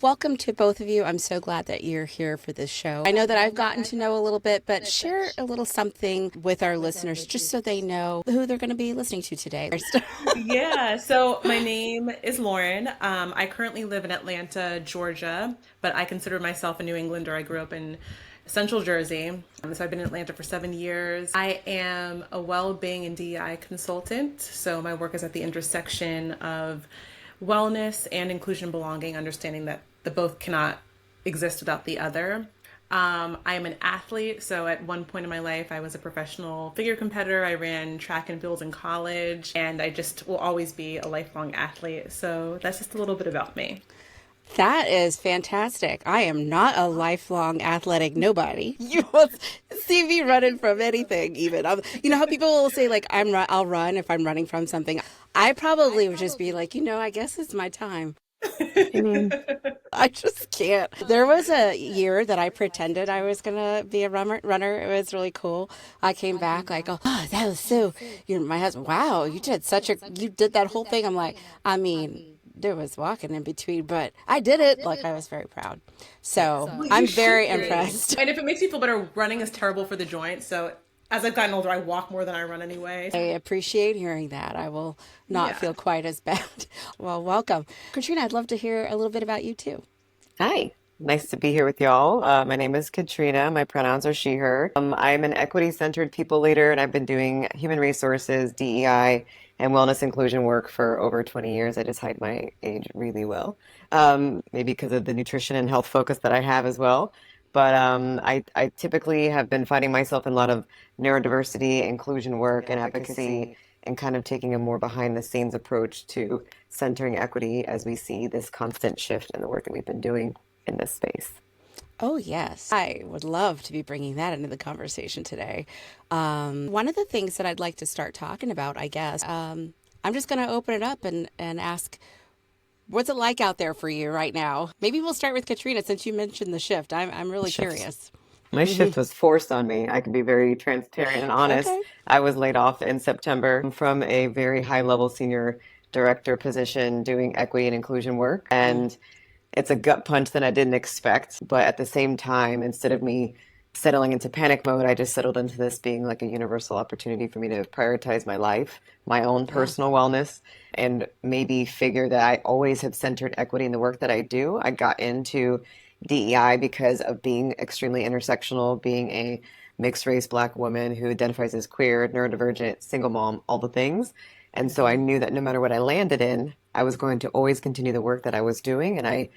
Welcome to both of you. I'm so glad that you're here for this show. I know that I've gotten to know a little bit, but share a little something with our listeners just so they know who they're going to be listening to today. Yeah, so my name is Lauren. I currently live in Atlanta, Georgia, but I consider myself a New Englander. I grew up in Central Jersey, so I've been in Atlanta for 7 years. I am a well-being and DEI consultant, so my work is at the intersection of wellness and inclusion and belonging, understanding that the both cannot exist without the other. I am an athlete, so at one point in my life, I was a professional figure competitor. I ran track and field in college, and I just will always be a lifelong athlete. So that's just a little bit about me. That is fantastic. I am not a lifelong athletic nobody. You will see me running from anything, even. You know how people will say, like, I'll run if I'm running from something. I probably would just be like, I guess it's my time. I mean, I just can't. There was a year that I pretended I was gonna be a runner. It was really cool. I came back like, oh, that was so. My husband. Wow, you did that whole thing. I'm like, I mean, there was walking in between, but I did it. Like I was very proud. So Well, you I'm should very be. impressed. And if it makes you feel better, running is terrible for the joints. So as I've gotten older, I walk more than I run anyway. I appreciate hearing that. I will not Yeah. feel quite as bad. Well, welcome, Katrina. I'd love to hear a little bit about you too. Hi, nice to be here with y'all. My name is Katrina. My pronouns are she, her. I'm an equity-centered people leader, and I've been doing human resources, DEI, and wellness inclusion work for over 20 years. I just hide my age really well, maybe because of the nutrition and health focus that I have as well. But I typically have been finding myself in a lot of neurodiversity, inclusion work, and advocacy, and kind of taking a more behind the scenes approach to centering equity as we see this constant shift in the work that we've been doing in this space. Oh, yes. I would love to be bringing that into the conversation today. One of the things that I'd like to start talking about, I guess, I'm just going to open it up and ask, what's it like out there for you right now? Maybe we'll start with Katrina since you mentioned the shift. I'm really Shifts. curious. My shift was forced on me. I can be very transparent and honest. Okay. I was laid off in September from a very high level senior director position doing equity and inclusion work. And it's a gut punch that I didn't expect. But at the same time, instead of me settling into panic mode, I just settled into this being like a universal opportunity for me to prioritize my life, my own Yeah. personal wellness, and maybe figure that I always have centered equity in the work that I do. I got into DEI because of being extremely intersectional, being a mixed race black woman who identifies as queer, neurodivergent, single mom, all the things. And so I knew that no matter what I landed in, I was going to always continue the work that I was doing. And I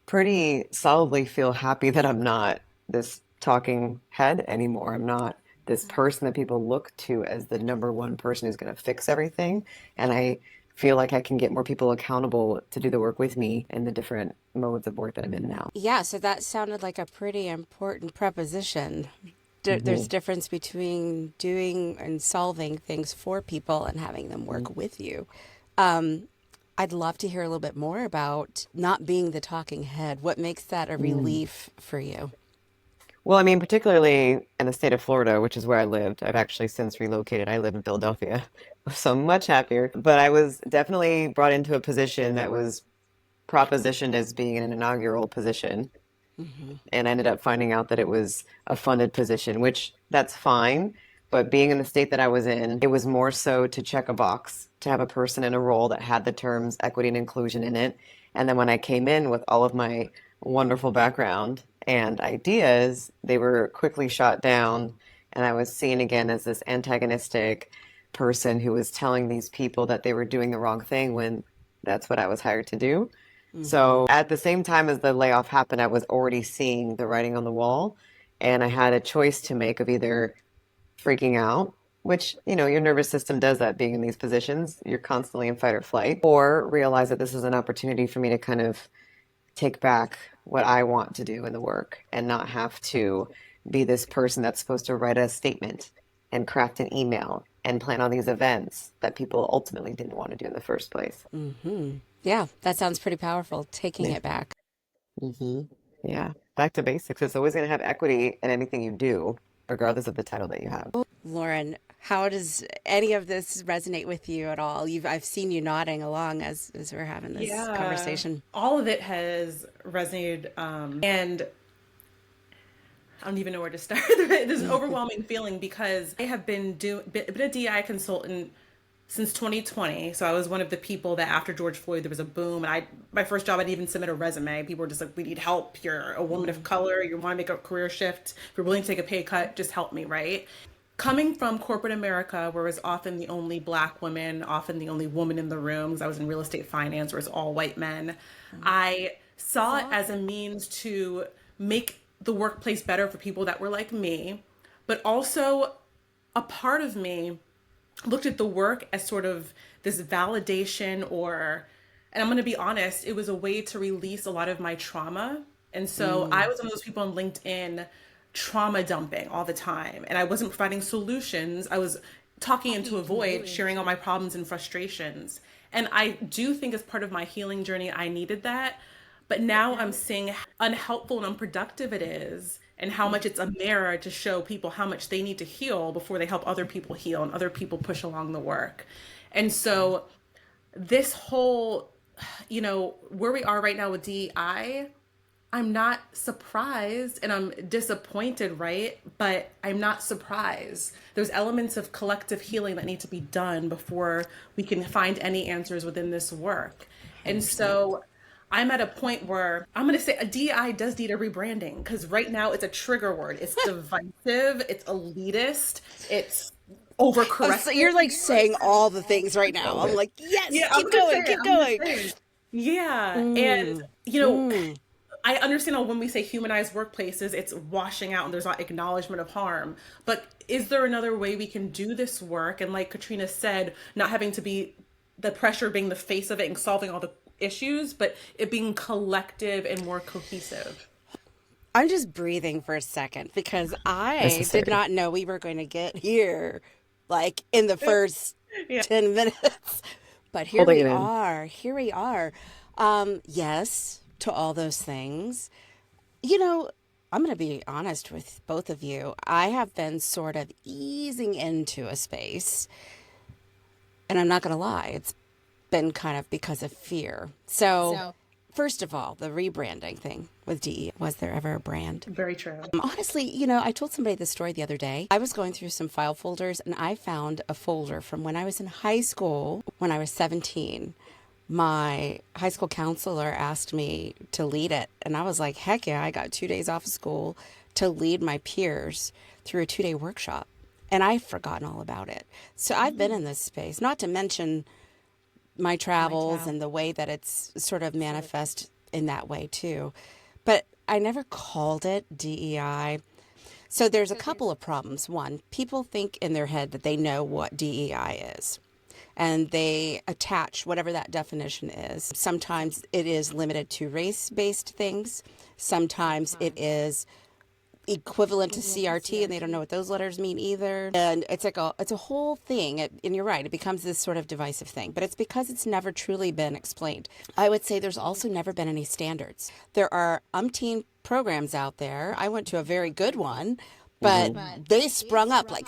pretty solidly feel happy that I'm not this talking head anymore. I'm not this person that people look to as the number one person who's going to fix everything. And I feel like I can get more people accountable to do the work with me in the different modes of work that I'm in now. Yeah, so that sounded like a pretty important preposition. There's Hmm. difference between doing and solving things for people and having them work with you. Um, I'd love to hear a little bit more about not being the talking head. What makes that a relief for you? Well, I mean, particularly in the state of Florida, which is where I lived. I've actually since relocated. I live in Philadelphia, so I'm much happier. But I was definitely brought into a position that was propositioned as being an inaugural position, Hmm. and I ended up finding out that it was a funded position, which that's fine. But being in the state that I was in, it was more so to check a box, to have a person in a role that had the terms equity and inclusion in it. And then when I came in with all of my wonderful background and ideas, they were quickly shot down. And I was seen again as this antagonistic person who was telling these people that they were doing the wrong thing when that's what I was hired to do. Hmm. So at the same time as the layoff happened, I was already seeing the writing on the wall. And I had a choice to make of either freaking out, which, your nervous system does that being in these positions. You're constantly in fight or flight, or realize that this is an opportunity for me to kind of take back what I want to do in the work and not have to be this person that's supposed to write a statement and craft an email and plan on these events that people ultimately didn't want to do in the first place. Hmm. Yeah, that sounds pretty powerful, taking Yeah. it back. Hmm. Yeah. Back to basics. It's always going to have equity in anything you do, regardless of the title that you have. Lauren, How does any of this resonate with you at all? I've seen you nodding along as we're having this Yeah, conversation. all of it has resonated, and I don't even know where to start. There's an overwhelming feeling because I have been a DI consultant since 2020. So I was one of the people that after George Floyd there was a boom, and my first job I didn't even submit a resume. People were just like, "We need help. You're a woman of color. You want to make a career shift. If you're willing to take a pay cut, just help me." Right? Coming from corporate America, where I was often the only black woman, often the only woman in the room, because I was in real estate finance, where it's all white men, I saw it as a means to make the workplace better for people that were like me, but also a part of me looked at the work as sort of this validation and I'm going to be honest, it was a way to release a lot of my trauma. And so I was one of those people on LinkedIn trauma dumping all the time. And I wasn't providing solutions. I was talking into a void, sharing all my problems and frustrations. And I do think as part of my healing journey, I needed that. But now I'm seeing how unhelpful and unproductive it is, and how much it's a mirror to show people how much they need to heal before they help other people heal and other people push along the work. And so this whole, where we are right now with DEI, I'm not surprised and I'm disappointed, right? But I'm not surprised. There's elements of collective healing that need to be done before we can find any answers within this work. And so I'm at a point where I'm going to say a DEI does need a rebranding, because right now it's a trigger word. It's divisive, it's elitist, it's Oh, so overcorrected. you're like saying all the things right now. I'm like, yes, Yeah, keep going, keep I'm gonna going. say. Yeah. And, Mm, you know, mm. I understand how when we say humanized workplaces, it's washing out and there's not acknowledgement of harm. But is there another way we can do this work? And like Katrina said, not having to be the pressure being the face of it and solving all the issues, but it being collective and more cohesive. I'm just breathing for a second because I did Necessary. not know we were going to get here like in the first Yeah. 10 minutes. But here Holding we it in. are. Here we are. Yes, to all those things. I'm going to be honest with both of you. I have been sort of easing into a space, and I'm not going to lie, it's been kind of because of fear. So, first of all, the rebranding thing with DE, was there ever a brand? Very true. Honestly, I told somebody this story the other day. I was going through some file folders and I found a folder from when I was in high school, when I was 17. My high school counselor asked me to lead it. And I was like, heck yeah, I got 2 days off of school to lead my peers through a 2-day workshop. And I've forgotten all about it. So I've been in this space, not to mention my travels and the way that it's sort of manifest in that way too. But I never called it DEI. So there's a couple of problems. One, people think in their head that they know what DEI is, and they attach whatever that definition is. Sometimes it is limited to race-based things. Sometimes it is equivalent to CRT, and they don't know what those letters mean either. And it's a whole thing. And you're right, it becomes this sort of divisive thing, but it's because it's never truly been explained. I would say there's also never been any standards. There are umpteen programs out there. I went to a very good one, but they sprung up like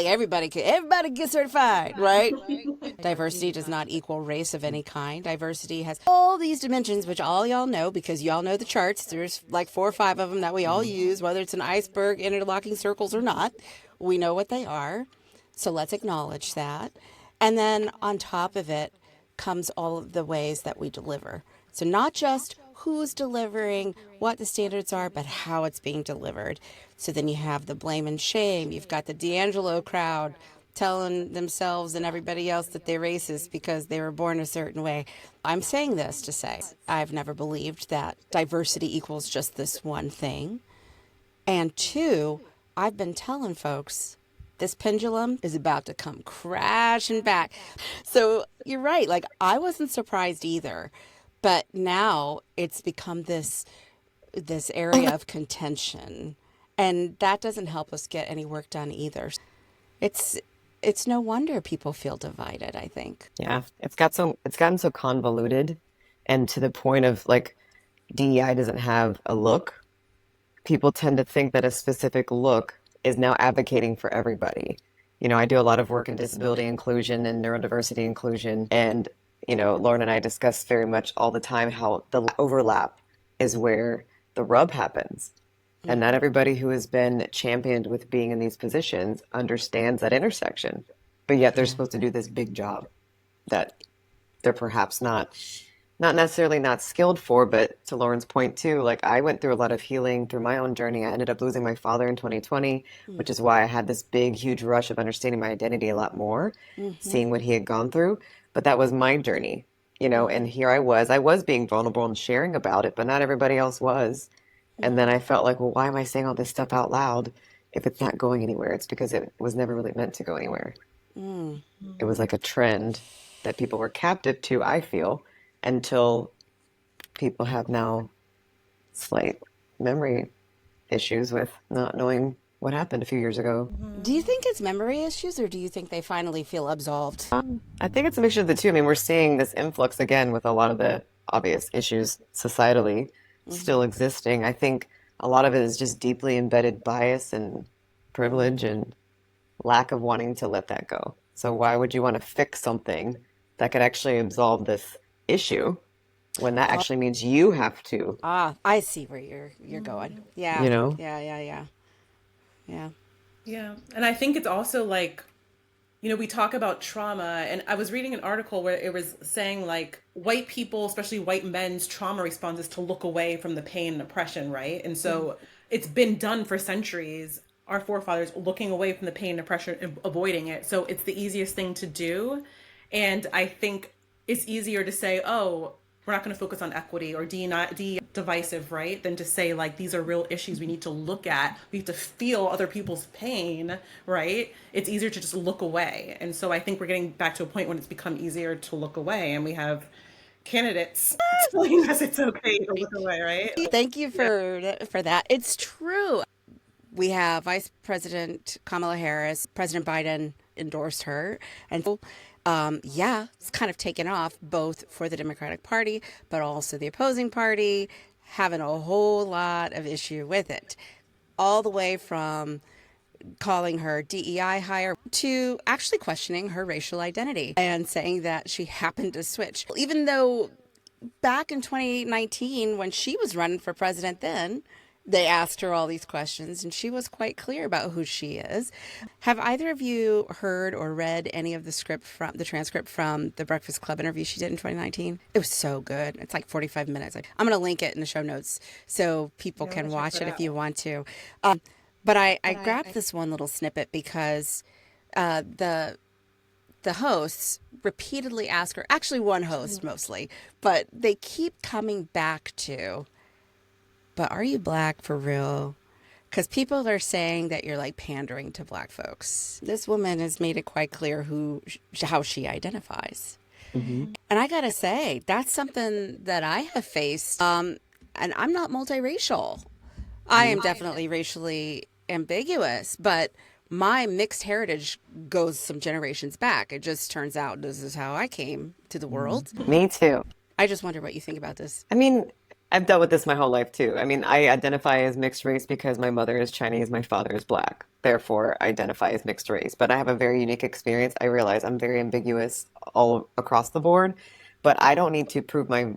everybody gets certified, right? Diversity does not equal race of any kind. Diversity has all these dimensions, which all y'all know because y'all know the charts. There's like 4 or 5 of them that we all use, whether it's an iceberg, interlocking circles or not. We know what they are. So let's acknowledge that. And then on top of it comes all of the ways that we deliver. So not just who's delivering, what the standards are, but how it's being delivered. So then you have the blame and shame. You've got the D'Angelo crowd telling themselves and everybody else that they're racist because they were born a certain way. I'm saying this to say I've never believed that diversity equals just this one thing. And two, I've been telling folks this pendulum is about to come crashing back. So you're right. Like, I wasn't surprised either. But now it's become this area of contention. And that doesn't help us get any work done either. It's no wonder people feel divided, I think. Yeah, it's gotten so convoluted, and to the point of like DEI doesn't have a look. People tend to think that a specific look is now advocating for everybody. I do a lot of work in disability inclusion and neurodiversity inclusion. And, Lauren and I discuss very much all the time how the overlap is where the rub happens. And not everybody who has been championed with being in these positions understands that intersection. But yet they're supposed to do this big job that they're perhaps not necessarily not skilled for, but to Lauren's point too, like I went through a lot of healing through my own journey. I ended up losing my father in 2020, which is why I had this big, huge rush of understanding my identity a lot more, seeing what he had gone through. But that was my journey, and here I was being vulnerable and sharing about it, but not everybody else was. And then I felt like, well, why am I saying all this stuff out loud if it's not going anywhere? It's because it was never really meant to go anywhere. It was like a trend that people were captive to, I feel, until people have now slight memory issues with not knowing what happened a few years ago. Do you think it's memory issues, or do you think they finally feel absolved? I think it's a mixture of the two. I mean, we're seeing this influx again with a lot of the obvious issues societally still existing. I think a lot of it is just deeply embedded bias and privilege and lack of wanting to let that go. So why would you want to fix something that could actually absolve this issue when that actually means you have to, I see where you're going. Yeah. you know? Yeah. Yeah. And I think it's also like, we talk about trauma, and I was reading an article where it was saying like white people, especially white men's trauma response is to look away from the pain and oppression, right? And so it's been done for centuries, our forefathers looking away from the pain and oppression and avoiding it. So it's the easiest thing to do. And I think it's easier to say, oh, we're not going to focus on equity or divisive, right? Than to say like, these are real issues we need to look at. We have to feel other people's pain, right? It's easier to just look away. And so I think we're getting back to a point when it's become easier to look away, and we have candidates telling us it's okay to look away, right? Thank you for that. It's true. We have Vice President Kamala Harris. President Biden endorsed her, and it's kind of taken off both for the Democratic Party, but also the opposing party, having a whole lot of issue with it, all the way from calling her DEI hire to actually questioning her racial identity and saying that she happened to switch. Even though back in 2019, when she was running for president then, they asked her all these questions and she was quite clear about who she is. Have either of you heard or read any of the transcript from the Breakfast Club interview she did in 2019? It was so good. It's like 45 minutes. I'm going to link it in the show notes so people can watch it if you want to. But I grabbed this one little snippet because the hosts repeatedly ask her, actually one host mostly, but they keep coming back to, but are you Black for real? Because people are saying that you're like pandering to Black folks. This woman has made it quite clear how she identifies. And I got to say, that's something that I have faced. And I'm not multiracial. I am definitely racially ambiguous, but my mixed heritage goes some generations back. It just turns out this is how I came to the world. Me too. I just wonder what you think about this. I mean, I've dealt with this my whole life too. I mean, I identify as mixed race because my mother is Chinese, my father is Black. Therefore, I identify as mixed race. But I have a very unique experience. I realize I'm very ambiguous all across the board, but I don't need to prove my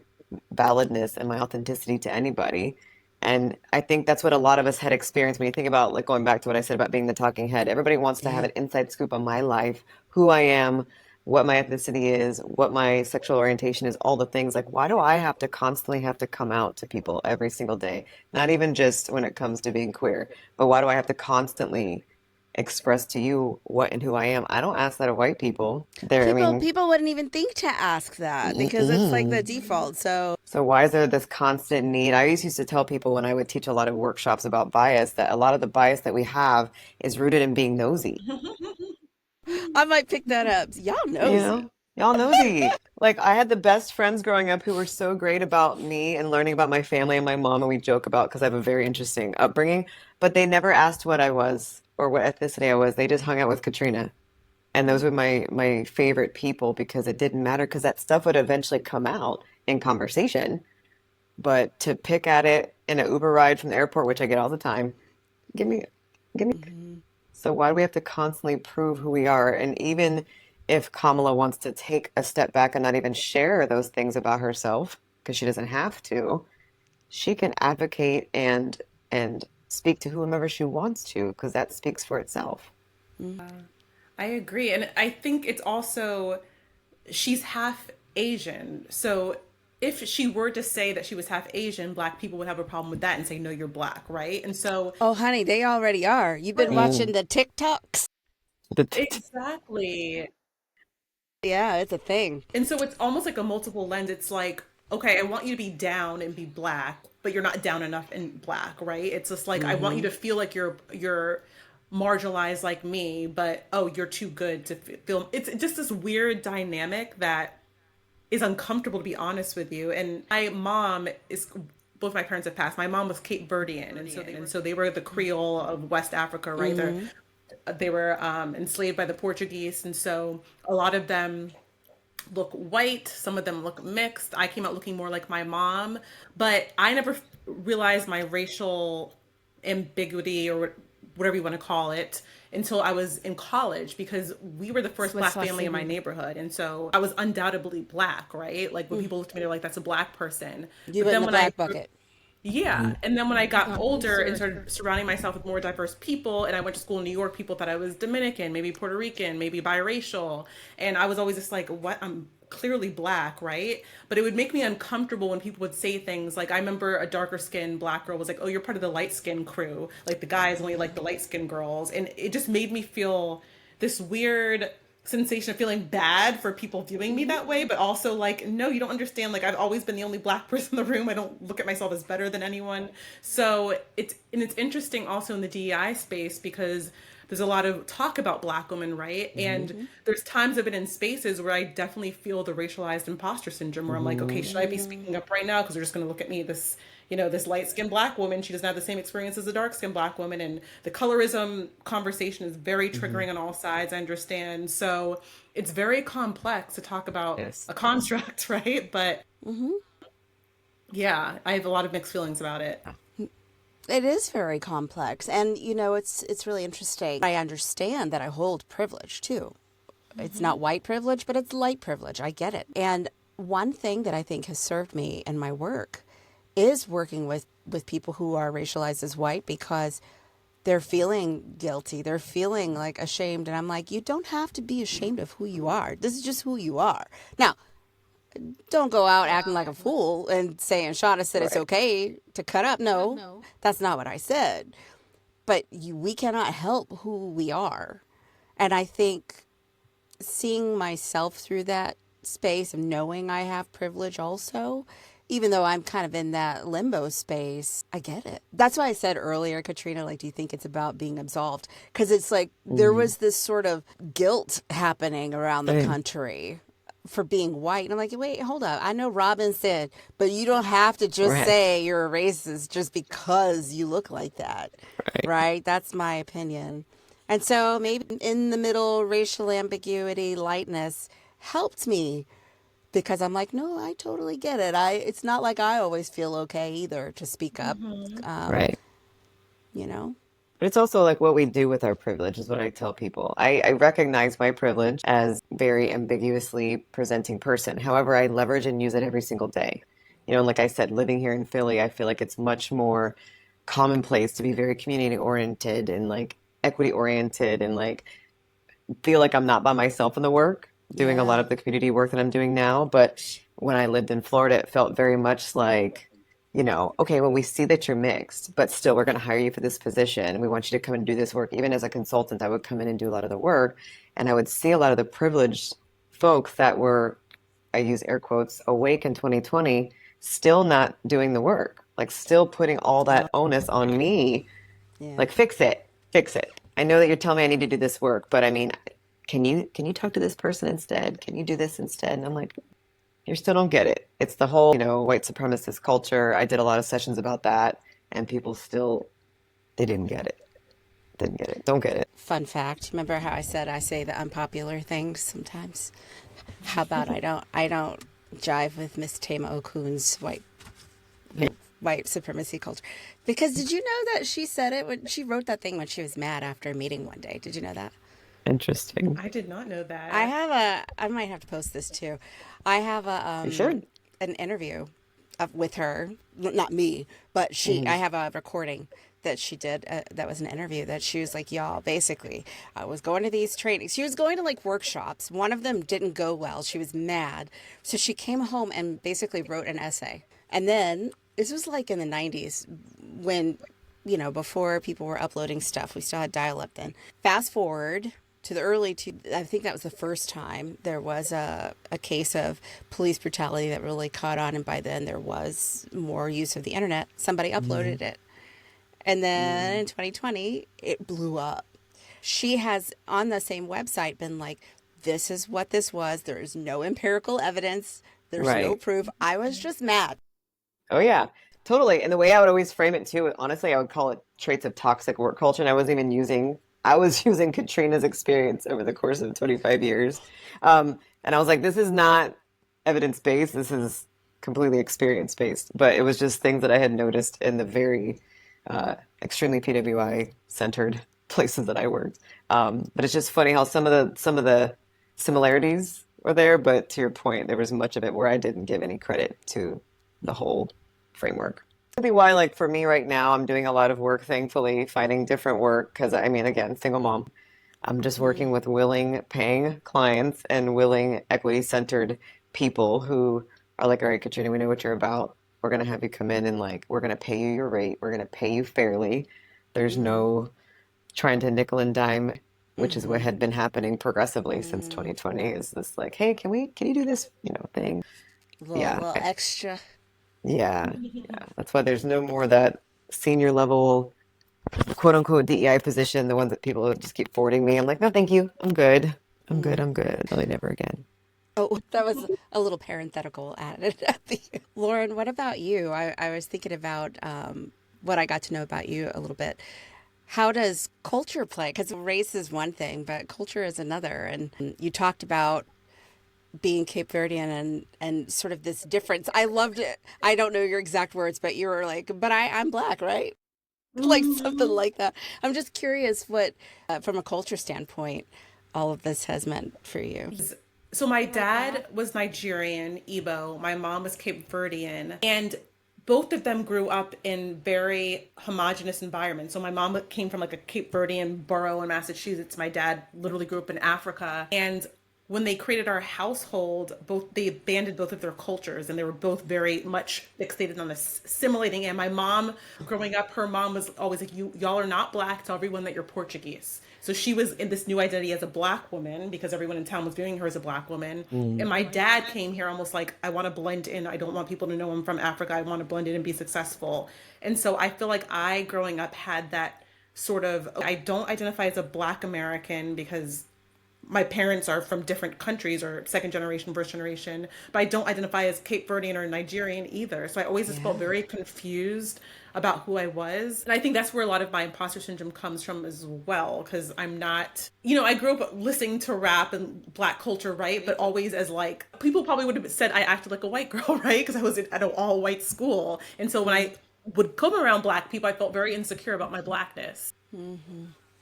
validness and my authenticity to anybody. And I think that's what a lot of us had experienced when you think about, like, going back to what I said about being the talking head. Everybody wants to have an inside scoop on my life, who I am, what my ethnicity is, what my sexual orientation is, all the things. Like, why do I have to constantly have to come out to people every single day? Not even just when it comes to being queer, but why do I have to constantly express to you what and who I am? I don't ask that of white people. People wouldn't even think to ask that because it's like the default. So why is there this constant need? I always used to tell people when I would teach a lot of workshops about bias that a lot of the bias that we have is rooted in being nosy. I might pick that up. Y'all nosy. Y'all nosy. Like, I had the best friends growing up who were so great about me and learning about my family and my mom, and we joke about because I have a very interesting upbringing, but they never asked what I was or what ethnicity I was. They just hung out with Katrina. And those were my favorite people because it didn't matter because that stuff would eventually come out in conversation. But to pick at it in an Uber ride from the airport, which I get all the time, give me So why do we have to constantly prove who we are? And even if Kamala wants to take a step back and not even share those things about herself, because she doesn't have to, she can advocate and speak to whomever she wants to, because that speaks for itself. I agree. And I think it's also, she's half Asian. So if she were to say that she was half Asian, Black people would have a problem with that and say, no, you're Black, right? And so, Oh, honey, they already are. You've been watching Mm. the TikToks? exactly. Yeah, it's a thing. And so it's almost like a multiple lens. It's like, okay, I want you to be down and be Black, but you're not down enough in Black, right? It's just like, I want you Hmm. to feel like you're marginalized like me, but oh, you're too good to feel. It's just this weird dynamic that is uncomfortable, to be honest with you. And my mom is, both my parents have passed. My mom was Cape Verdean, and so they were the Creole of West Africa, right? Mm-hmm. They were enslaved by the Portuguese, and so a lot of them look white. Some of them look mixed. I came out looking more like my mom, but I never realized my racial ambiguity, or whatever you want to call it, until I was in college, because we were the first Black family in my neighborhood. And so I was undoubtedly Black, right? Like when people looked at me, they're like, that's a Black person. You But went in then the when I black bucket. yeah. And then when I got older and started surrounding myself with more diverse people, and I went to school in New York, people thought I was Dominican, maybe Puerto Rican, maybe biracial. And I was always just like, what? I'm clearly Black, right? But it would make me uncomfortable when people would say things like, I remember a darker skinned Black girl was like, oh, you're part of the light skin crew. Like the guys only like the light skinned girls. And it just made me feel this weird sensation of feeling bad for people viewing me that way, but also like, no, you don't understand. Like I've always been the only Black person in the room. I don't look at myself as better than anyone. So it's interesting also in the DEI space, because there's a lot of talk about Black women, right? And Mm-hmm. there's times I've been in spaces where I definitely feel the racialized imposter syndrome, where I'm like, okay, Hmm. should I be speaking up right now? Because they're just going to look at me, this light skinned Black woman. She doesn't have the same experience as a dark skinned Black woman. And the colorism conversation is very Hmm. triggering on all sides, I understand. So it's very complex to talk about Yes. a construct, right? But Mm-hmm. yeah, I have a lot of mixed feelings about it. It is very complex, and it's really interesting. I understand that I hold privilege too. It's not white privilege, but it's light privilege. I get it. And one thing that I think has served me in my work is working with people who are racialized as white, because they're feeling guilty. They're feeling like ashamed. And I'm like, you don't have to be ashamed of who you are. This is just who you are. Now, don't go out acting like a fool and saying Shawna said it's Right. okay to cut up. No, that's not what I said. But we cannot help who we are. And I think seeing myself through that space of knowing I have privilege also, even though I'm kind of in that limbo space, I get it. That's why I said earlier, Katrina, like, do you think it's about being absolved? Because it's like there Hmm. was this sort of guilt happening around the Same. country for being white. And I'm like, wait, hold up. I know Robin said, but you don't have to just Right. say you're a racist just because you look like that. Right. Right? That's my opinion. And so maybe in the middle, racial ambiguity, lightness helped me, because I'm like, no, I totally get it. It's not like I always feel okay either to speak up, um, Right. you know? But it's also like what we do with our privilege is what I tell people. I recognize my privilege as very ambiguously presenting person. However, I leverage and use it every single day. Like I said, living here in Philly, I feel like it's much more commonplace to be very community oriented and like equity oriented and like feel like I'm not by myself in the work, doing a lot Yeah. of the community work that I'm doing now. But when I lived in Florida, it felt very much like, okay, well, we see that you're mixed, but still, we're going to hire you for this position. And we want you to come and do this work. Even as a consultant, I would come in and do a lot of the work. And I would see a lot of the privileged folks that were, I use air quotes, awake in 2020, still not doing the work, like still putting all that onus on me, Yeah. like fix it. I know that you're telling me I need to do this work, but I mean, can you talk to this person instead? Can you do this instead? And I'm like, you still don't get it. It's the whole, white supremacist culture. I did a lot of sessions about that, and people still, they didn't get it. Didn't get it. Don't get it. Fun fact. Remember how I said I say the unpopular things sometimes? How about I don't jive with Miss Tama Okun's white white supremacy culture. Because did you know that she said it when she wrote that thing when she was mad after a meeting one day? Did you know that? Interesting. I did not know I that. have I might have to post this too. I have You should. an interview with her, not me, but I have a recording that she did that was an interview that she was like, y'all, basically, I was going to these trainings. She was going to like workshops. One of them didn't go well. She was mad. So she came home and basically wrote an essay. And then this was like in the 90s when, before people were uploading stuff. We still had dial up then. Fast forward to the I think that was the first time there was a case of police brutality that really caught on. And by then there was more use of the internet. Somebody uploaded it. And then in 2020, it blew up. She has on the same website been like, this is what this was. There is no empirical evidence. There's no Right. proof. I was just mad. Oh yeah, totally. And the way I would always frame it too, honestly, I would call it traits of toxic work culture. And I was using Katrina's experience over the course of 25 years. And I was like, this is not evidence-based. This is completely experience-based. But it was just things that I had noticed in the very extremely PWI centered places that I worked. But it's just funny how some of the similarities were there, but to your point, there was much of it where I didn't give any credit to the whole framework. That'd be why, like for me right now, I'm doing a lot of work, thankfully, finding different work because I mean, again, single mom. I'm just working with willing paying clients and willing equity centered people who are like, all right, Katrina, we know what you're about. We're going to have you come in and like, we're going to pay you your rate. We're going to pay you fairly. There's no trying to nickel and dime, which is what had been happening progressively since 2020 is this like, hey, can you do this, thing? Little, Yeah. little extra. Yeah. Yeah. That's why there's no more that senior level quote unquote DEI position, the ones that people just keep forwarding me. I'm like, no, thank you. I'm good. I'm good. I'm good. Probably never again. Oh, that was a little parenthetical added at the Lauren, what about you? I was thinking about what I got to know about you a little bit. How does culture play? Because race is one thing, but culture is another. And you talked about being Cape Verdean and sort of this difference. I loved it. I don't know your exact words, but you were like, but I'm black, right? Like something like that. I'm just curious what, from a culture standpoint, all of this has meant for you. So my dad was Nigerian, Igbo. My mom was Cape Verdean, and both of them grew up in very homogenous environments. So my mom came from like a Cape Verdean borough in Massachusetts. My dad literally grew up in Africa, and when they created our household, they abandoned both of their cultures, and they were both very much fixated on assimilating. And my mom, growing up, her mom was always like, y'all are not black. Tell everyone that you're Portuguese." So she was in this new identity as a black woman because everyone in town was viewing her as a black woman. And my dad came here almost like, I want to blend in. I don't want people to know I'm from Africa. I want to blend in and be successful. And so I feel like I, growing up, had that sort of, I don't identify as a black American because my parents are from different countries or second generation, first generation, but I don't identify as Cape Verdean or Nigerian either. So I always just felt very confused about who I was. And I think that's where a lot of my imposter syndrome comes from as well, because I'm not, I grew up listening to rap and black culture, right? But always as like, people probably would have said I acted like a white girl, right? Because I was at an all white school. And so when I would come around black people, I felt very insecure about my blackness.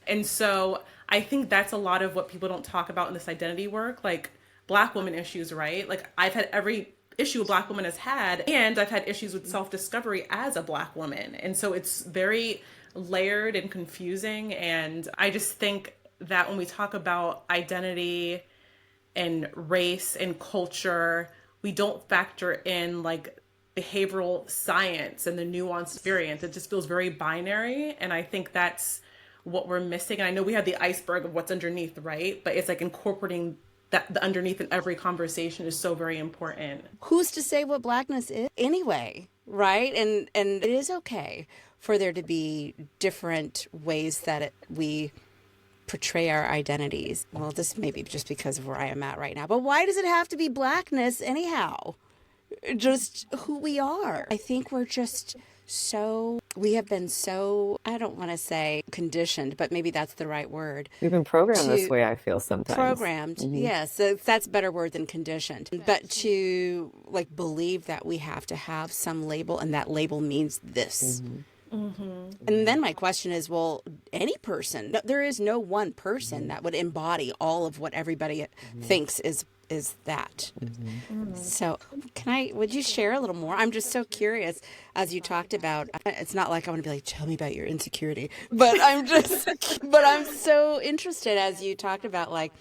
And so I think that's a lot of what people don't talk about in this identity work, like black woman issues, right? Like I've had every issue a black woman has had, and I've had issues with self-discovery as a black woman. And so it's very layered and confusing. And I just think that when we talk about identity and race and culture, we don't factor in like behavioral science and the nuanced experience. It just feels very binary. And I think that's what we're missing. And I know we have the iceberg of what's underneath, right? But it's like incorporating that the underneath in every conversation is so very important. Who's to say what blackness is anyway, right? And it is okay for there to be different ways that we portray our identities. Well, this may be just because of where I am at right now, but why does it have to be blackness anyhow? Just who we are. I think we're just we have been so, I don't want to say conditioned, but maybe that's the right word. We've been programmed this To way, I feel sometimes. programmed, yes, that's a better word than conditioned. But to like believe that we have to have some label and that label means this. And then my question is, well, any person, there is no one person that would embody all of what everybody thinks is that. So would you share a little more? I'm just so curious as you talked about, it's not like I want to be like, tell me about your insecurity, but but I'm so interested as you talked about like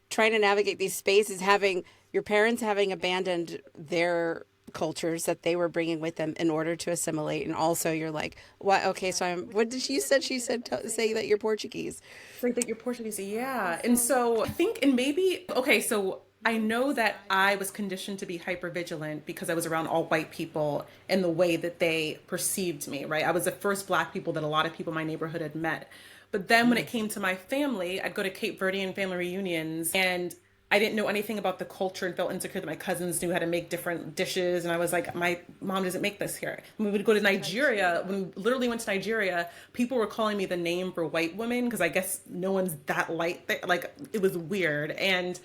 trying to navigate these spaces, having your parents having abandoned their cultures that they were bringing with them in order to assimilate, and also you're like, what? Okay, so what did she said? She said say that you're Portuguese. Like that you're Portuguese, yeah. And so I think, and maybe, okay, so I know that I was conditioned to be hypervigilant because I was around all white people and the way that they perceived me, right? I was the first Black people that a lot of people in my neighborhood had met. But then when it came to my family, I'd go to Cape Verdean family reunions and I didn't know anything about the culture and felt insecure that my cousins knew how to make different dishes. And I was like, my mom doesn't make this here. When we would go to Nigeria, when we literally went to Nigeria, people were calling me the name for white women because I guess no one's that light there. Like, it was weird. And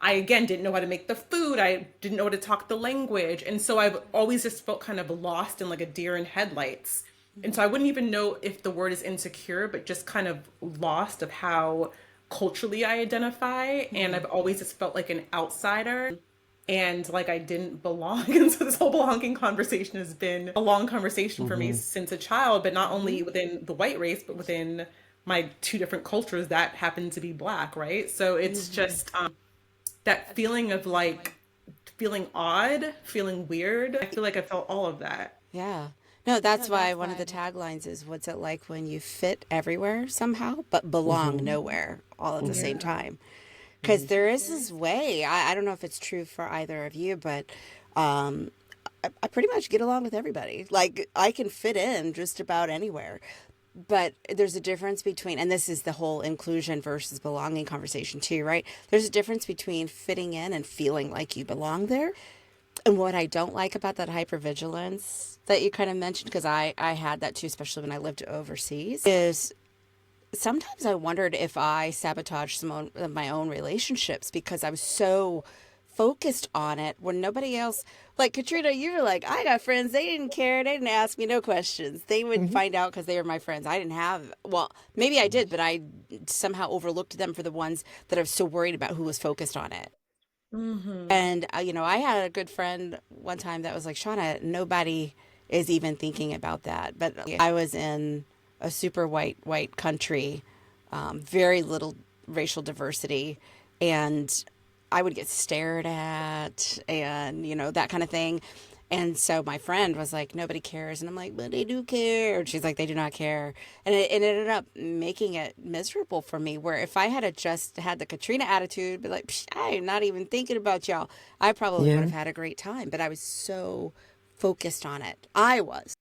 I, again, didn't know how to make the food. I didn't know how to talk the language. And so I've always just felt kind of lost in like a deer in headlights. And so I wouldn't even know if the word is insecure, but just kind of lost of how culturally I identify. And I've always just felt like an outsider and like I didn't belong. And so this whole belonging conversation has been a long conversation for me since a child, but not only within the white race, but within my two different cultures that happen to be Black, right? So it's just that feeling of like feeling odd, feeling weird. I feel like I felt all of that. Yeah. No, that's why one of the taglines is what's it like when you fit everywhere somehow, but belong nowhere all at the same time. Because there is this way, I don't know if it's true for either of you, but I pretty much get along with everybody. Like I can fit in just about anywhere. But there's a difference between, and this is the whole inclusion versus belonging conversation too, right? There's a difference between fitting in and feeling like you belong there. And what I don't like about that hypervigilance that you kind of mentioned, because I had that too, especially when I lived overseas, is sometimes I wondered if I sabotaged some of my own relationships because I was so focused on it when nobody else, like Katrina, you were like, I got friends, they didn't care, they didn't ask me no questions. They would find out because they were my friends. I didn't have, well, maybe I did, but I somehow overlooked them for the ones that I was so worried about who was focused on it. And, I had a good friend one time that was like, Shawna, nobody is even thinking about that. But I was in a super white country, very little racial diversity, and I would get stared at and, that kind of thing. And so my friend was like, nobody cares. And I'm like, but they do care. And she's like, they do not care. And it ended up making it miserable for me, where if I had just had the Katrina attitude, be like, Psh, I am not even thinking about y'all, I probably would have had a great time. But I was so focused on it. I was.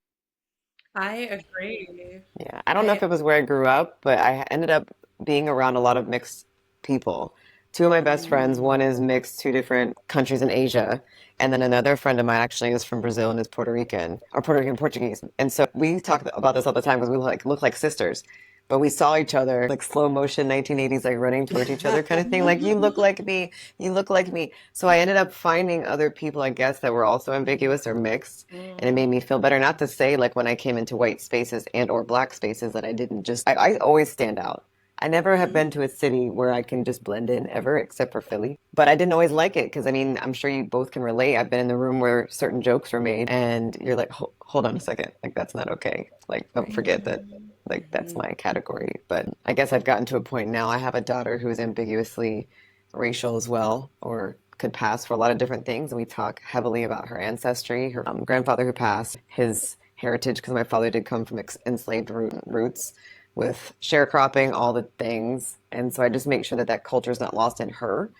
I agree. Yeah, I don't know if it was where I grew up, but I ended up being around a lot of mixed people. Two of my best friends, one is mixed, two different countries in Asia. And then another friend of mine actually is from Brazil and is Puerto Rican, or Puerto Rican Portuguese. And so we talk about this all the time because we look like sisters. But we saw each other like slow motion 1980s, like running towards each other kind of thing. Like, you look like me, you look like me. So I ended up finding other people, I guess, that were also ambiguous or mixed. And it made me feel better. Not to say like when I came into white spaces and or Black spaces that I didn't just, I always stand out. I never have been to a city where I can just blend in ever, except for Philly. But I didn't always like it because, I mean, I'm sure you both can relate. I've been in the room where certain jokes were made and you're like, hold on a second. Like, that's not okay. Like, don't forget that, like, that's my category. But I guess I've gotten to a point now. I have a daughter who is ambiguously racial as well, or could pass for a lot of different things. And we talk heavily about her ancestry, her grandfather who passed, his heritage, because my father did come from enslaved roots, with sharecropping, all the things. And so I just make sure that that culture is not lost in her.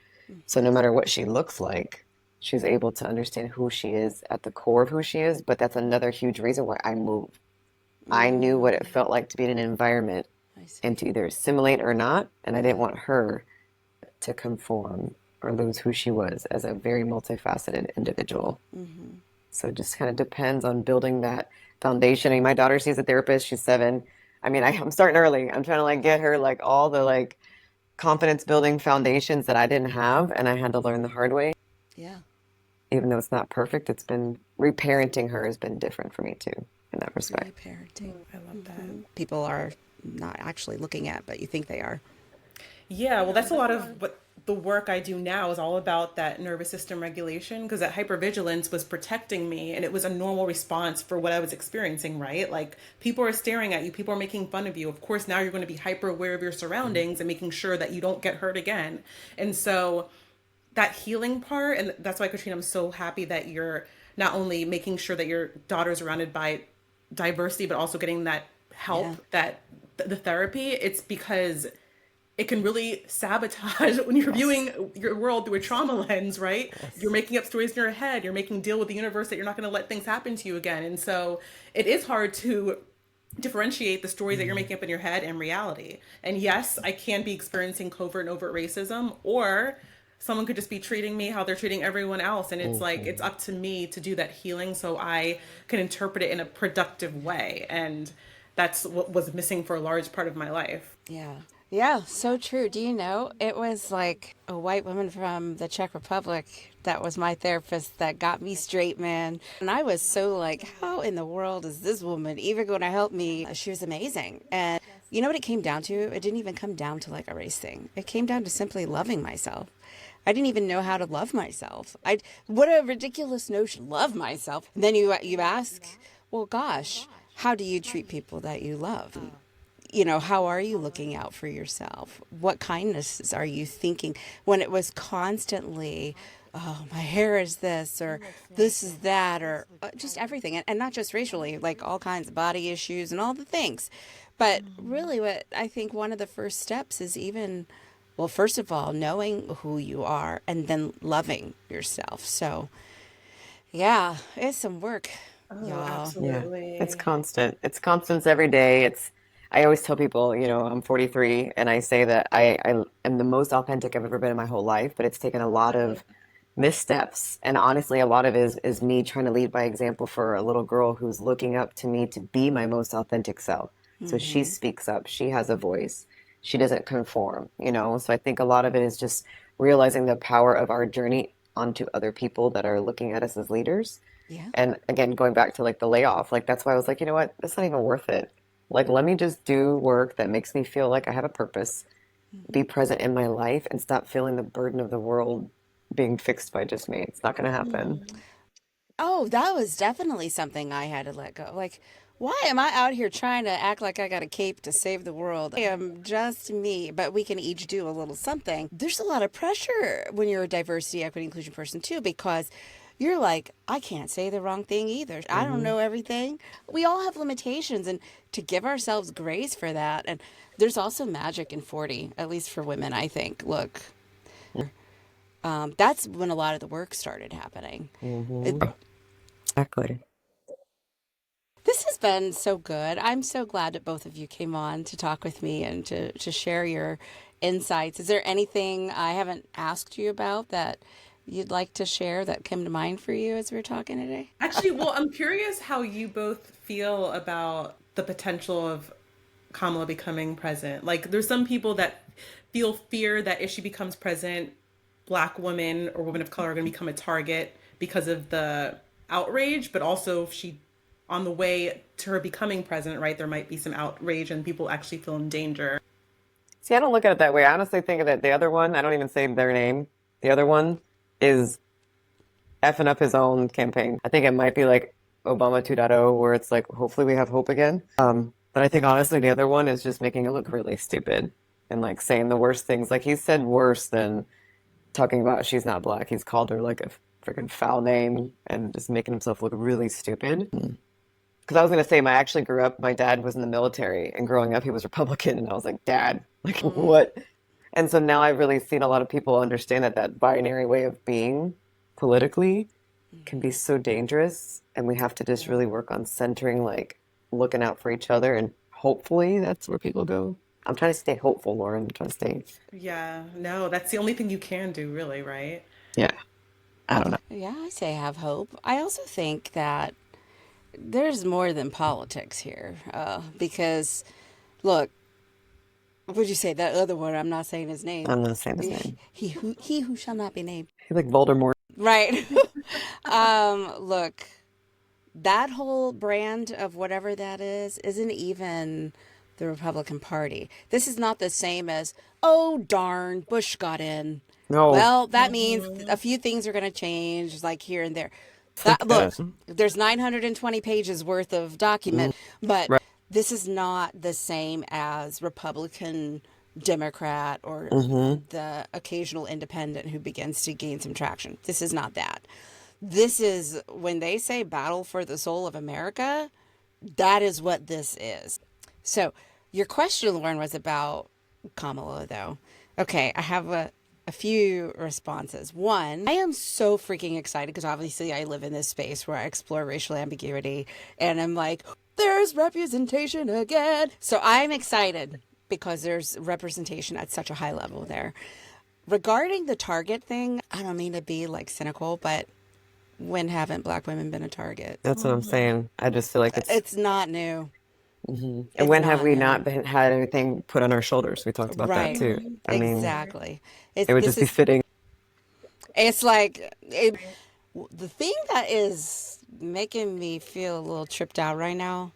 So no matter what she looks like, she's able to understand who she is at the core of who she is. But that's another huge reason why I moved. I knew what it felt like to be in an environment and to either assimilate or not. And I didn't want her to conform or lose who she was as a very multifaceted individual. So it just kind of depends on building that foundation. I mean, my daughter sees a therapist. She's 7. I mean, I'm starting early. I'm trying to like get her like all the like confidence building foundations that I didn't have, and I had to learn the hard way. Yeah. Even though it's not perfect, it's been reparenting her has been different for me too in that respect. Parenting. I love that. People are not actually looking at, but you think they are. Yeah, well, that's a lot of what the work I do now is all about, that nervous system regulation, because that hypervigilance was protecting me and it was a normal response for what I was experiencing, right? Like people are staring at you, people are making fun of you. Of course, now you're going to be hyper aware of your surroundings and making sure that you don't get hurt again. And so that healing part, and that's why, Katrina, I'm so happy that you're not only making sure that your daughter's surrounded by diversity, but also getting that help, Yeah. that the therapy. It's because it can really sabotage when you're viewing your world through a trauma lens, right? You're making up stories in your head. You're making deal with the universe that you're not going to let things happen to you again. And so it is hard to differentiate the stories that you're making up in your head and reality. And yes, I can be experiencing covert and overt racism, or someone could just be treating me how they're treating everyone else. And it's like, it's up to me to do that healing so I can interpret it in a productive way. And that's what was missing for a large part of my life. Yeah. Yeah, so true. Do you know, it was like a white woman from the Czech Republic that was my therapist that got me straight, man. And I was so like, how in the world is this woman even going to help me? She was amazing. And you know what it came down to? It didn't even come down to like a race thing. It came down to simply loving myself. I didn't even know how to love myself. What a ridiculous notion, love myself. And then you ask, well, gosh, how do you treat people that you love? How are you looking out for yourself? What kindnesses are you thinking when it was constantly, oh, my hair is this or this is that, or just everything. And not just racially, like all kinds of body issues and all the things. But really what I think one of the first steps is even, well, first of all, knowing who you are and then loving yourself. So yeah, it's some work, Oh, y'all. Yeah, it's absolutely. constant. It's constants every day. I always tell people, I'm 43, and I say that I am the most authentic I've ever been in my whole life, but it's taken a lot of missteps. And honestly, a lot of it is me trying to lead by example for a little girl who's looking up to me to be my most authentic self. So she Hmm. speaks up, she has a voice, she doesn't conform. So I think a lot of it is just realizing the power of our journey onto other people that are looking at us as leaders. Yeah. And again, going back to like the layoff, like that's why I was like, you know what? That's not even worth it. Like, let me just do work that makes me feel like I have a purpose, be present in my life, and stop feeling the burden of the world being fixed by just me. It's not going to happen. Oh, that was definitely something I had to let go. Like, why am I out here trying to act like I got a cape to save the world? I am just me, but we can each do a little something. There's a lot of pressure when you're a diversity, equity, inclusion person, too, because you're like, I can't say the wrong thing either. I don't Hmm. know everything. We all have limitations, and to give ourselves grace for that. And there's also magic in 40, at least for women, I think. Look, that's when a lot of the work started happening. Hmm. Exactly. This has been so good. I'm so glad that both of you came on to talk with me and to share your insights. Is there anything I haven't asked you about that you'd like to share that came to mind for you as we were talking today? Actually, well, I'm curious how you both feel about the potential of Kamala becoming president. Like, there's some people that feel fear that if she becomes president, Black women or women of color are going to become a target because of the outrage, but also if she, on the way to her becoming president, right, there might be some outrage and people actually feel in danger. See, I don't look at it that way. I honestly think that the other one, I don't even say their name. The other one is effing up his own campaign. I think it might be like Obama 2.0, where it's like, hopefully we have hope again. But I think honestly, the other one is just making it look really stupid and like saying the worst things. Like he said worse than talking about she's not black. He's called her like a freaking foul name and just making himself look really stupid. Because I was going to say, I actually grew up, my dad was in the military, and growing up, he was Republican. And I was like, Dad, like, Mm, what? And so now I've really seen a lot of people understand that that binary way of being politically can be mhm. so dangerous. And we have to just Yeah. really work on centering, like, looking out for each other. And hopefully that's where people go. I'm trying to stay hopeful, Lauren. I'm trying to stay, Yeah, no, that's the only thing you can do, really, right? yeah, I don't know. Yeah, I say have hope. I also think that there's more than politics here, because look, what would you say that other one? I'm not saying his name. I'm not saying his name. He who shall not be named. He's like Voldemort. Right. Look, that whole brand of whatever that is isn't even the Republican Party. This is not the same as, oh darn, Bush got in. No. Well, that means a few things are going to change, like here and there. Look, there's 920 pages worth of document, but Right. this is not the same as Republican, Democrat, or the occasional independent who begins to gain some traction. This is not that. This is, when they say battle for the soul of America, that is what this is. So your question, Lauren, was about Kamala, though. Okay, I have a few responses. One, I am so freaking excited because obviously I live in this space where I explore racial ambiguity, and I'm like, there's representation again. So I'm excited because there's representation at such a high level there. Regarding the target thing, I don't mean to be like cynical, but when haven't Black women been a target? That's what I'm saying. I just feel like It's not new. and It's when have not we new. not had anything put on our shoulders? We talked about that Right. too. I mean, Exactly. it would This just be is, fitting. it's like, the thing that is making me feel a little tripped out right now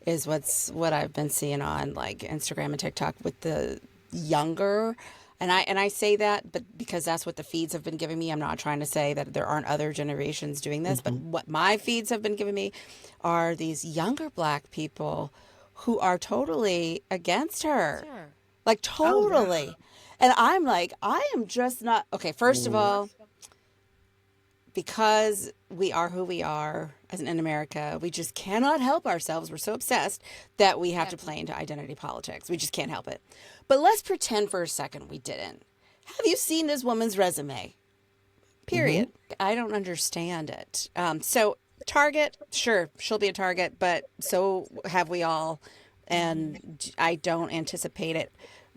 is what I've been seeing on like Instagram and TikTok with the younger, and I say that, but because that's what the feeds have been giving me. I'm not trying to say that there aren't other generations doing this, but what my feeds have been giving me are these younger Black people who are totally against her. Like totally. And I'm like, I am just not okay, first of all, because we are who we are as in America, we just cannot help ourselves. We're so obsessed that we have to play into identity politics. We just can't help it. But let's pretend for a second we didn't. Have you seen this woman's resume? Period. I don't understand it. So target, sure, she'll be a target, but so have we all. And I don't anticipate it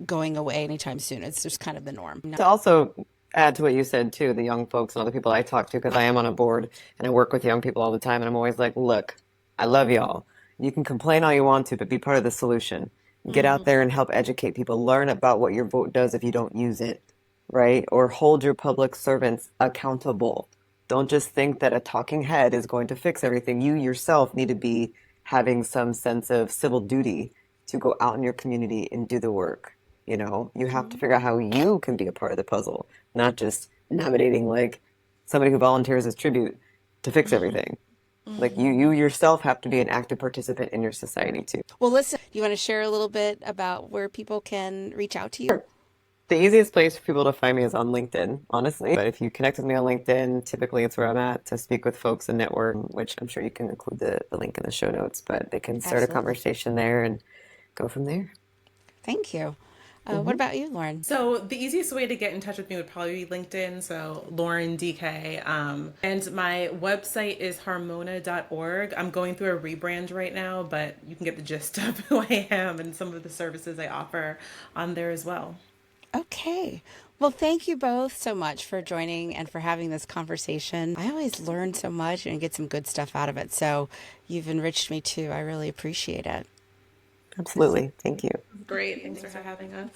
going away anytime soon. It's just kind of the norm. To also add to what you said too, the young folks and other people I talk to, because I am on a board and I work with young people all the time, and I'm always like, look, I love y'all. You can complain all you want to, but be part of the solution. Get out there and help educate people. Learn about what your vote does if you don't use it, right? Or hold your public servants accountable. Don't just think that a talking head is going to fix everything. You yourself need to be having some sense of civil duty to go out in your community and do the work. You know, you have to figure out how you can be a part of the puzzle, not just nominating like somebody who volunteers as tribute to fix everything. Like you yourself have to be an active participant in your society too. Well, listen, you want to share a little bit about where people can reach out to you? The easiest place for people to find me is on LinkedIn, honestly. But if you connect with me on LinkedIn, typically it's where I'm at to speak with folks and network, which I'm sure you can include the link in the show notes, but they can start a Absolutely. conversation there and go from there. Thank you. What about you, Lauren? So the easiest way to get in touch with me would probably be LinkedIn. So Lauren Dike. And my website is harmona.org. I'm going through a rebrand right now, but you can get the gist of who I am and some of the services I offer on there as well. Okay. Well, thank you both so much for joining and for having this conversation. I always learn so much and get some good stuff out of it. So you've enriched me too. I really appreciate it. Absolutely. Thank you. Great. Thanks for having us.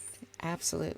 Absolutely.